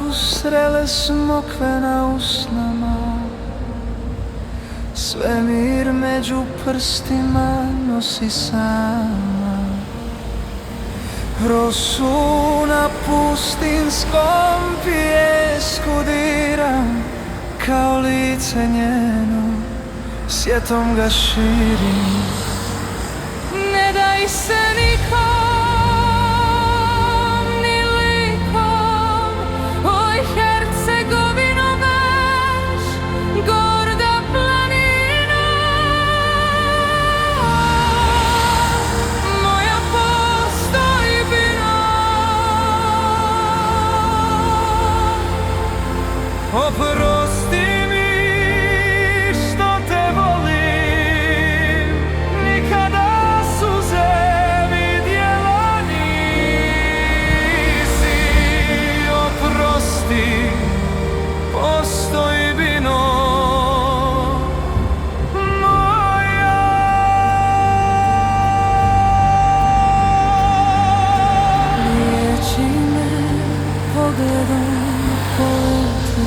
parku srele smokve na usnama, svemir među prstima nosi sama. Rosu na pustinskom pijesku diram, kao lice njeno sjetom ga širim. Ne daj se nikom ni likom, oj Hercegovino naš, gorda planina. Moja postojbina, oprosti mi što te volim, nikada suze vidjela nisi. Oprosti, postojbino moja. Liječi me pogledom polete,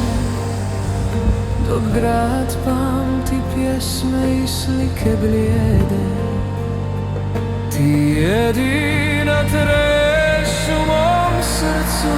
dok grad pamti pjesme i slike blijede. Ti jedina treš u mom srcu,